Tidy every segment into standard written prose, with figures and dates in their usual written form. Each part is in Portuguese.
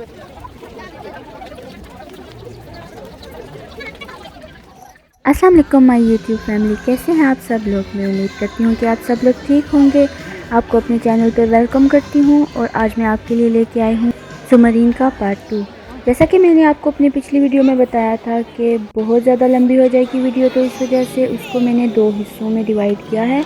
अस्सलाम वालेकुम my YouTube family, कैसे हैं आप सब लोग। मैं उम्मीद करती हूँ कि आप सब लोग ठीक होंगे। आपको अपने चैनल पर वेलकम करती हूँ और आज मैं आपके लिए लेके आई हूँ सबमरीन का पार्ट 2। जैसा कि मैंने आपको अपनी पिछली वीडियो में बताया था कि बहुत ज़्यादा लंबी हो जाएगी वीडियो, तो इस वजह से उसको मैंने 2 हिस्सों में डिवाइड किया है।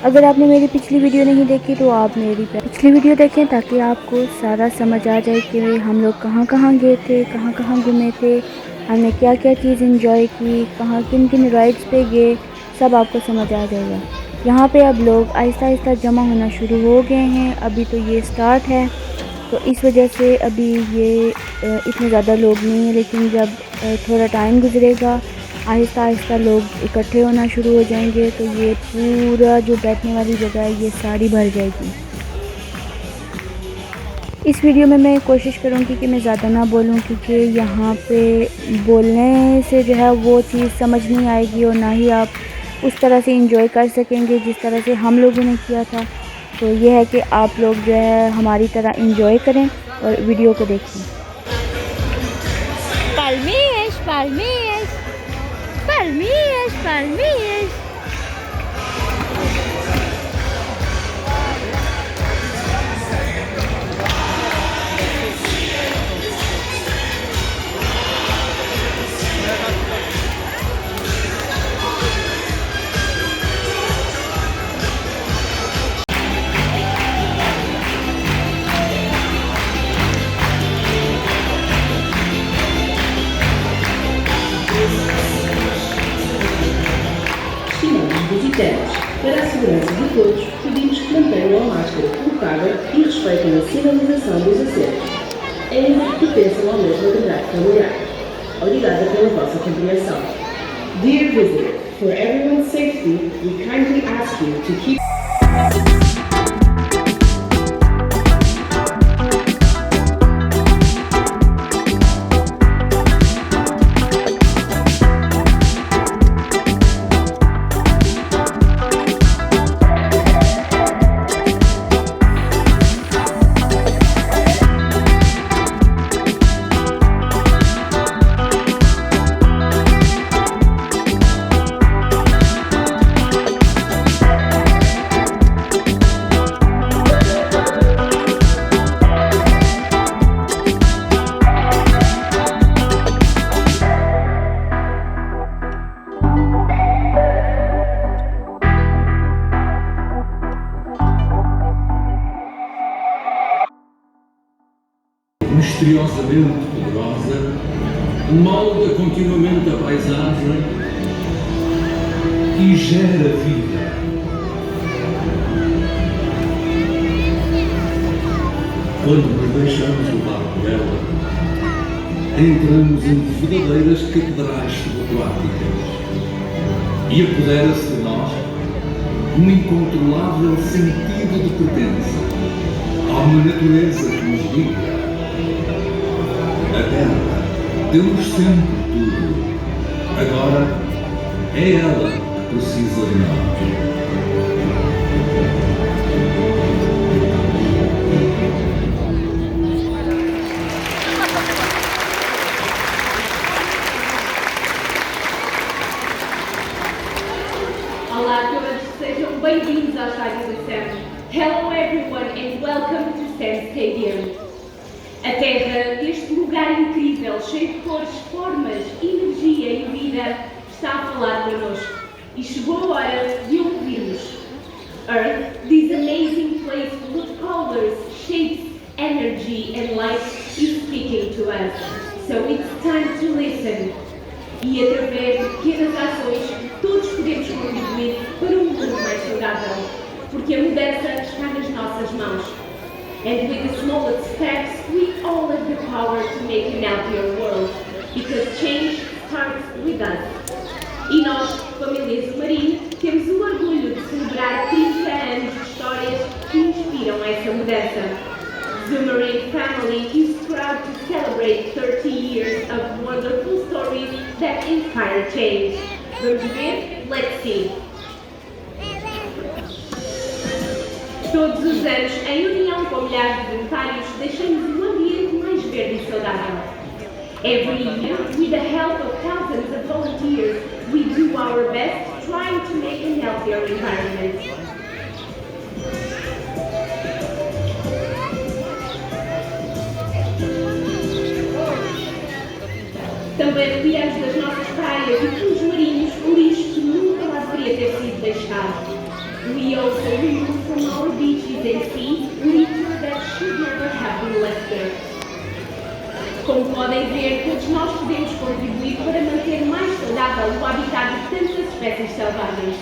अगर आपने मेरी पिछली वीडियो नहीं देखी तो आप मेरी पिछली वीडियो देखें ताकि आपको सारा समझ आ जाए कि हम लोग कहाँ कहाँ गए थे, कहाँ कहाँ घूमे थे, हमने क्या क्या चीज़ इंजॉय की, कहाँ किन किन राइड्स पे गए, सब आपको समझ आ जाएगा। यहाँ पे अब लोग आहिस्ता आहिस्ता जमा होना शुरू हो गए हैं। अभी तो ये स्टार्ट है तो इस वजह से अभी ये इतने ज़्यादा लोग नहीं हैं, लेकिन जब थोड़ा टाइम गुजरेगा आहिस्ता आहिस्ता लोग इकट्ठे होना शुरू हो जाएंगे तो ये पूरा जो बैठने वाली जगह है ये सारी भर जाएगी। इस वीडियो में मैं कोशिश करूँगी कि मैं ज़्यादा ना बोलूँ, क्योंकि यहाँ पे बोलने से जो है वो चीज़ समझ नहीं आएगी और ना ही आप उस तरह से इंजॉय कर सकेंगे जिस तरह से हम लोगों ने किया था। तो ये है कि आप लोग जो है हमारी तरह इंजॉय करें और वीडियो को देखें। Palminhas, palminhas, palminhas, palminhas. Estimados visitantes, para a segurança de todos, pedimos que mantenham a máscara colocada e respeitem a sinalização dos assentos, ainda que pertençam ao mesmo agregado familiar. Obrigada pela vossa compreensão. Dear visitor, for everyone's safety, we kindly ask you to keep misteriosamente poderosa, molda continuamente a paisagem e gera vida. Quando nos deixamos levar por ela, entramos em verdadeiras catedrais subaquáticas e apodera-se de nós um incontrolável sentido de pertença a uma natureza que nos liga. A Terra deu-nos sempre tudo. Agora é ela que precisa de nós. Olá a todos, sejam bem-vindos ao Estádio do Sam. Hello everyone and welcome to Sam Stadium. A Terra, este lugar incrível, cheio de cores, formas, energia e vida, está a falar connosco. E chegou a hora de ouvirmos. Earth, this amazing place full of colors, shapes, energy and light, is speaking to us. So it's time to listen. E através de pequenas ações, todos podemos contribuir para um mundo mais saudável. Porque a mudança está nas nossas mãos. And with the smallest steps, we all have the power to make an healthier world, because change starts with us. E nós, família Submarino, temos o orgulho de celebrar 30 anos de histórias que inspiram essa mudança. Submarine family is proud to celebrate 30 years of wonderful stories that inspire change. Vamos ver? Let's see! Todos os anos, em união com milhares de voluntários, deixamos o ambiente mais verde Every year, with the help of thousands of volunteers, we do our best trying to make a healthier environment. Também retiramos das nossas praias e fundos marinhos o lixo que nunca lá deveria ter sido deixado. We also remove from our beaches and sea litter that should never have been left there. Como podem ver, todos nós podemos contribuir para manter mais saudável o habitat de tantas espécies selvagens.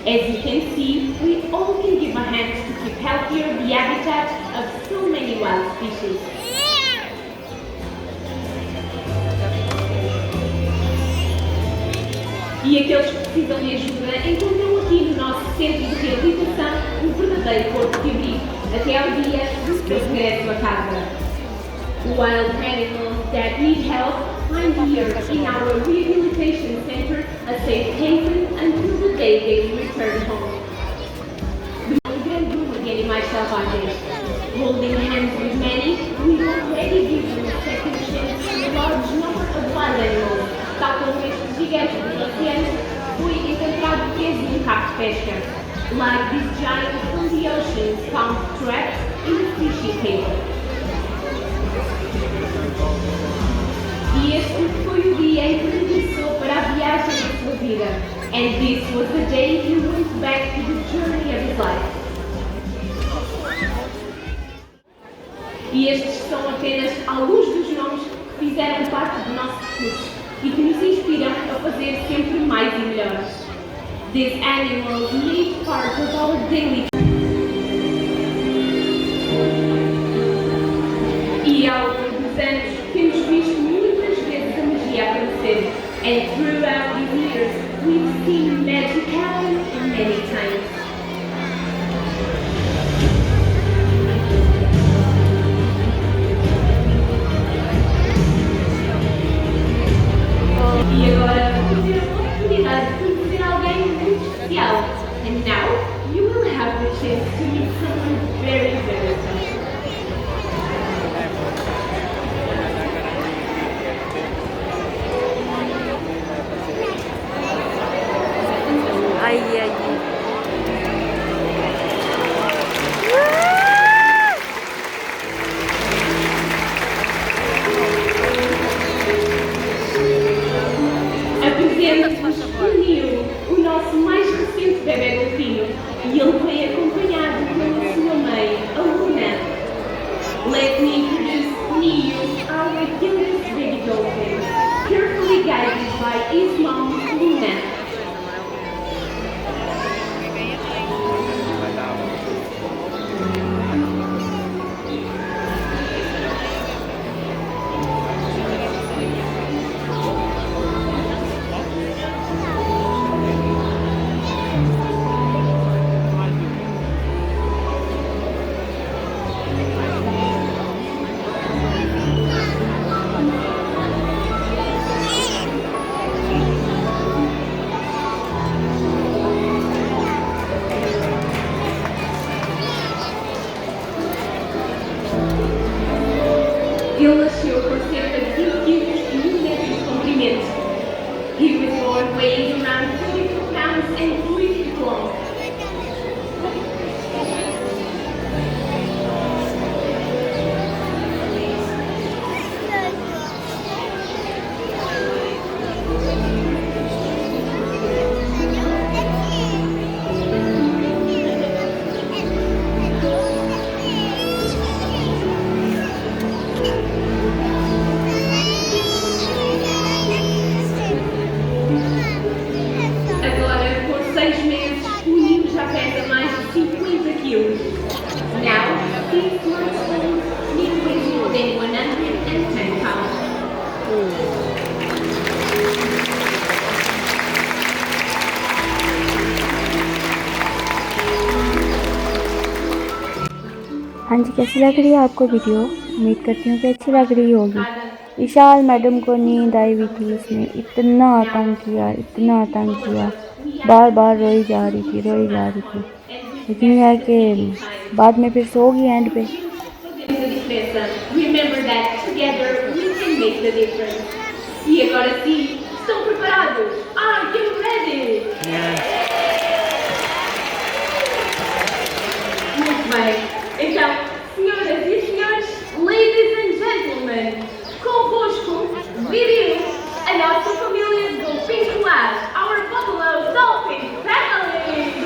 As you can see, we all can give a hand to keep healthier the habitat of so many wild species. E aqueles que precisam de ajuda encontram aqui no nosso centro de reabilitação um verdadeiro corpo de abrigo, até ao dia do seu regresso a casa. Wild animals that need help find here in our rehabilitation center a safe haven until the day they return home. Um grande grupo de animais selvagens. Holding hands with many, we already give them a second chance to a large number of wild animals, tal como este gigante dos oceanos foi encontrado preso num cabo de pesca. Like this giant from the ocean found trapped in a fishing cable. E este foi o dia em que regressou para a viagem da sua vida. And this was the day he went back to the journey of his life. E estes são apenas alguns dos nomes que fizeram parte do nosso percurso e que nos inspiram a fazer sempre mais e melhor. These animals made part of our daily. E ao longo dos anos temos visto muitas vezes a magia acontecer. And throughout these years we've seen magic happen many times. E agora vou ter a oportunidade de conhecer alguém muito especial. And now you will have the chance to meet someone very, very special. Ai, ai, ai. Apresento-vos o Neo, o nosso mais recente bebê golfinho, e ele foi acompanhado pela sua mãe, a Luna. Let me introduce Neo, our youngest baby dolphin, carefully guided by his mom, Luna. Ele nasceu com cerca de 20 quilos e 1 metro de comprimento. He was born weighing around 32 pounds and 3 feet long. Agora, por 6 meses, o Neo já pesa mais de 50 quilos. Now, 6 months old, Neo weighs more than 110 pounds. हाँ जी, कैसी लग रही है आपको वीडियो? उम्मीद करती हूँ कि अच्छी लग रही होगी। विशाल मैडम को नींद आई हुई थी, उसने इतना तंग किया, बार बार रोई जा रही थी, लेकिन यह है कि बाद में फिर सो गई एंड पे। Remember that together we can make the difference. E agora sim, estão preparados? Are you ready? Muito bem. Então, senhoras e senhores, ladies and gentlemen, convosco, Viril, a nossa família do Pink Lab, our Buffalo Dolphin family!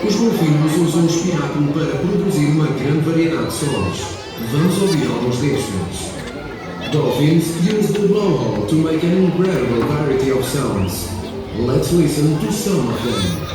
Os golfinhos usam o espiráculo para produzir uma grande variedade de sons. Vamos ouvir alguns destes. Dolphins use the blowhole to make an incredible variety of sounds. Let's listen to some of them.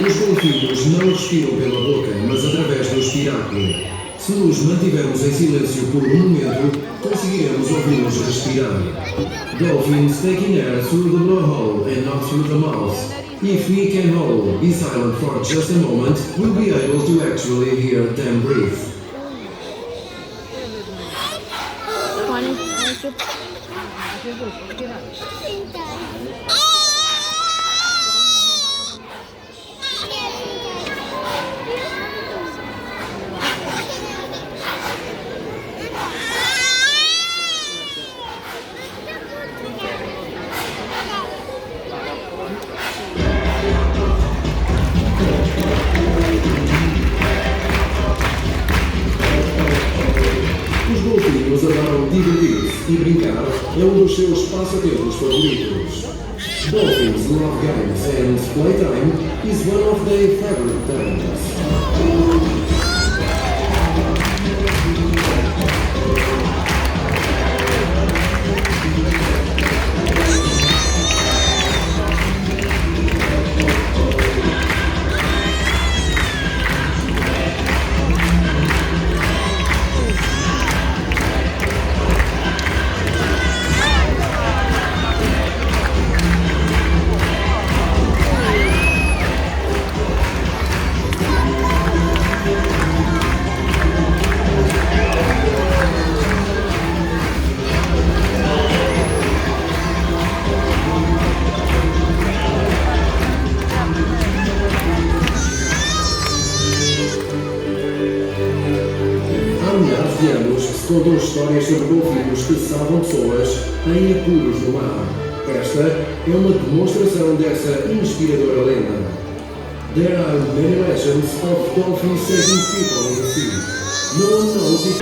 Os golfinhos não respiram pela boca, mas através do espiráculo. Se nos mantivermos em silêncio por um momento, conseguiremos ouvi-los respirar. Dolphins taking air through the blowhole and not through the mouth. If we can all be silent for just a moment, we'll be able to actually hear them breathe. Divertir-se e brincar é um dos seus passatempos favoritos. Dolphins love games and playtime is one of their favorite times. Milhares de anos se contam histórias sobre golfinhos que salvam pessoas em apuros no mar. Esta é uma demonstração dessa inspiradora lenda. There are many legends of dolphins saving people in the sea. No one knows it.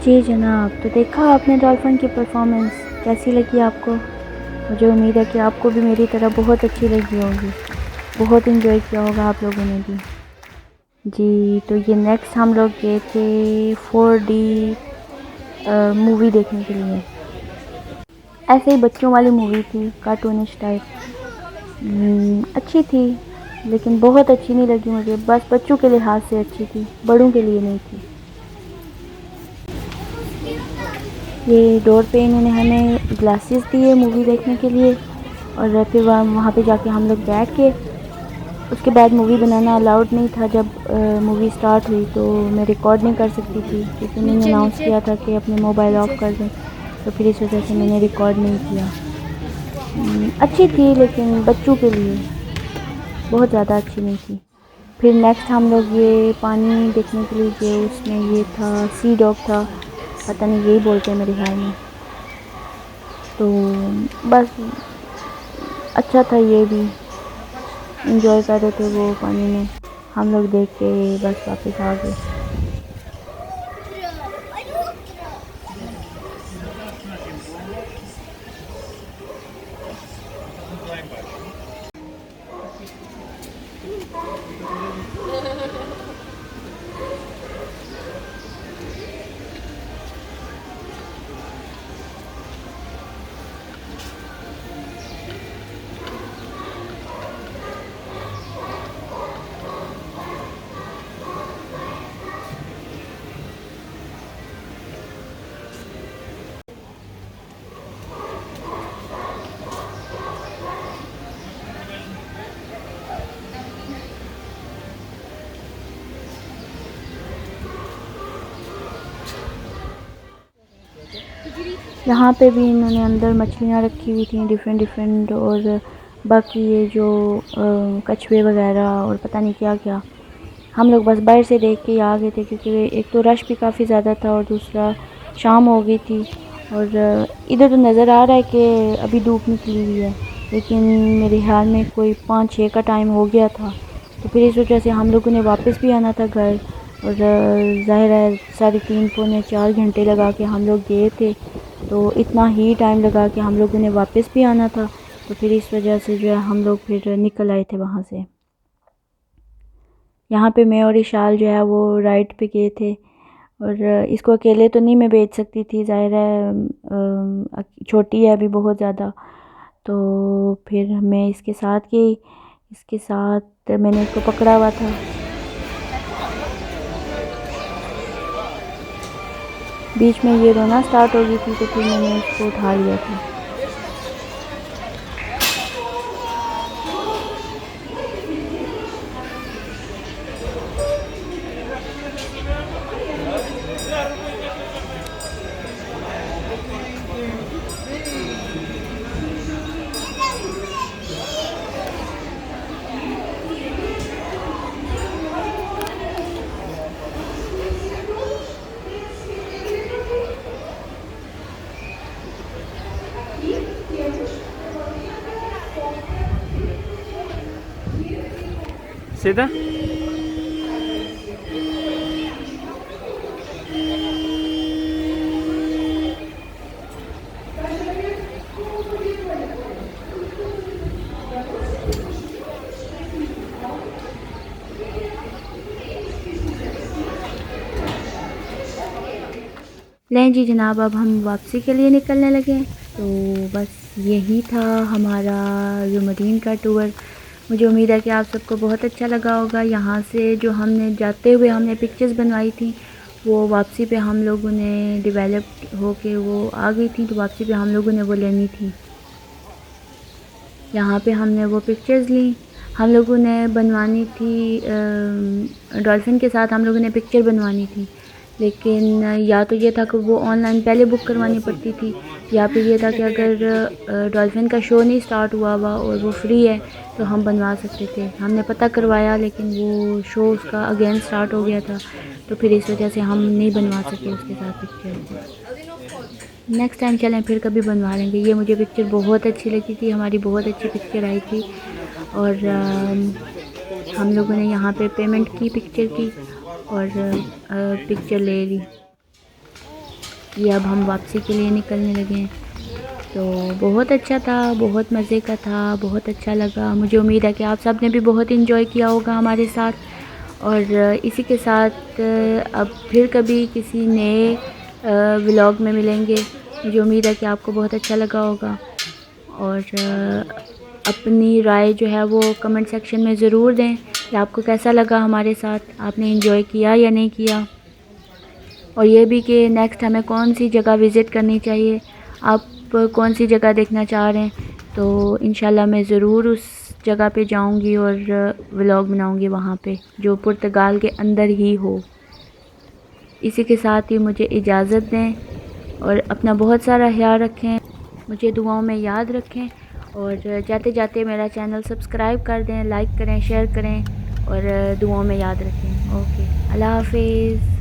जी जनाब, तो देखा आपने डॉल्फिन की परफॉर्मेंस, कैसी लगी आपको? मुझे उम्मीद है कि आपको भी मेरी तरह बहुत अच्छी लगी होगी, बहुत इन्जॉय किया होगा आप लोगों ने भी। जी, तो ये नेक्स्ट हम लोग गए थे 4D मूवी देखने के लिए। ऐसे ही बच्चों वाली मूवी थी, कार्टूनिश टाइप। अच्छी थी, लेकिन बहुत अच्छी नहीं लगी मुझे, बस बच्चों के लिहाज से अच्छी थी, बड़ों के लिए नहीं थी। ये डोर पे इन्होंने हमें ग्लासेस दिए मूवी देखने के लिए, और फिर वहाँ पे जाके हम लोग बैठ के, उसके बाद मूवी बनाना अलाउड नहीं था। जब मूवी स्टार्ट हुई तो मैं रिकॉर्ड नहीं कर सकती थी, क्योंकि उन्होंने अनाउंस किया था कि अपने मोबाइल ऑफ कर दें, तो फिर इस वजह से मैंने रिकॉर्ड नहीं किया। अच्छी थी, लेकिन बच्चों के लिए बहुत ज़्यादा अच्छी नहीं थी। फिर नेक्स्ट हम लोग ये पानी देखने के लिए गए, उसमें ये था सी डॉग था, पता नहीं यही बोलते हैं मेरे ख्याल में। तो बस अच्छा था, ये भी इंजॉय कर रहे थे वो पानी में। हम लोग देख के बस वापस आ गए। यहाँ पे भी इन्होंने अंदर मछलियाँ रखी हुई थी डिफरेंट, और बाकी ये जो कछुए वगैरह और पता नहीं क्या क्या। हम लोग बस बाहर से देख के ही आ गए थे, क्योंकि एक तो रश भी काफ़ी ज़्यादा था, और दूसरा शाम हो गई थी। और इधर तो नज़र आ रहा है कि अभी धूप निकली हुई है, लेकिन मेरे ख्याल में कोई 5-6 का टाइम हो गया था। तो फिर इस वजह से हम लोगों ने वापस भी आना था घर, और ज़ाहिर है 3.5-4 घंटे लगा के हम लोग गए थे, तो इतना ही टाइम लगा कि हम लोगों ने वापस भी आना था। तो फिर इस वजह से जो है हम लोग फिर निकल आए थे वहाँ से। यहाँ पे मैं और इशाल जो है वो राइड पे गए थे, और इसको अकेले तो नहीं मैं भेज सकती थी, ज़ाहिर है छोटी है अभी बहुत ज़्यादा। तो फिर मैं इसके साथ गई, इसके साथ मैंने इसको पकड़ा हुआ था। बीच में ये रोना स्टार्ट हो गई थी, तो फिर मैंने इसको उठा लिया था। सीधा लें जी जनाब, अब हम वापसी के लिए निकलने लगे। तो बस यही था हमारा जुमरीन का टूर। मुझे उम्मीद है कि आप सबको बहुत अच्छा लगा होगा। यहाँ से जो हमने जाते हुए हमने पिक्चर्स बनवाई थी, वो वापसी पे हम लोगों ने डेवलप हो के वो आ गई थी, तो वापसी पे हम लोगों ने वो लेनी थी। यहाँ पे हमने वो पिक्चर्स ली। हम लोगों ने बनवानी थी डॉल्फिन के साथ हम लोगों ने पिक्चर बनवानी थी, लेकिन या तो ये था कि वो ऑनलाइन पहले बुक करवानी पड़ती थी, या फिर ये था कि अगर डॉल्फिन का शो नहीं स्टार्ट हुआ और वो फ्री है तो हम बनवा सकते थे। हमने पता करवाया, लेकिन वो शो उसका अगेन स्टार्ट हो गया था, तो फिर इस वजह से हम नहीं बनवा सके उसके साथ पिक्चर। नेक्स्ट टाइम चलें फिर कभी बनवा लेंगे। ये मुझे पिक्चर बहुत अच्छी लगी थी, हमारी बहुत अच्छी पिक्चर आई थी, और हम लोगों ने यहाँ पे पेमेंट की पिक्चर की और पिक्चर ले ली। ये अब हम वापसी के लिए निकलने लगे हैं। तो बहुत अच्छा था, बहुत मज़े का था, बहुत अच्छा लगा। मुझे उम्मीद है कि आप सब ने भी बहुत इन्जॉय किया होगा हमारे साथ। और इसी के साथ अब फिर कभी किसी नए व्लॉग में मिलेंगे। मुझे उम्मीद है कि आपको बहुत अच्छा लगा होगा। और अपनी राय जो है वो कमेंट सेक्शन में ज़रूर दें कि आपको कैसा लगा हमारे साथ, आपने एंजॉय किया या नहीं किया। और ये भी कि नेक्स्ट हमें कौन सी जगह विज़िट करनी चाहिए, आप कौन सी जगह देखना चाह रहे हैं। तो इंशाल्लाह मैं ज़रूर उस जगह पे जाऊंगी और व्लॉग बनाऊंगी वहाँ पे, जो पुर्तगाल के अंदर ही हो। इसी के साथ ही मुझे इजाज़त दें और अपना बहुत सारा ख्याल रखें, मुझे दुआओं में याद रखें। और जाते जाते मेरा चैनल सब्सक्राइब कर दें, लाइक करें, शेयर करें और दुआओं में याद रखें। ओके, अल्लाह हाफिज़।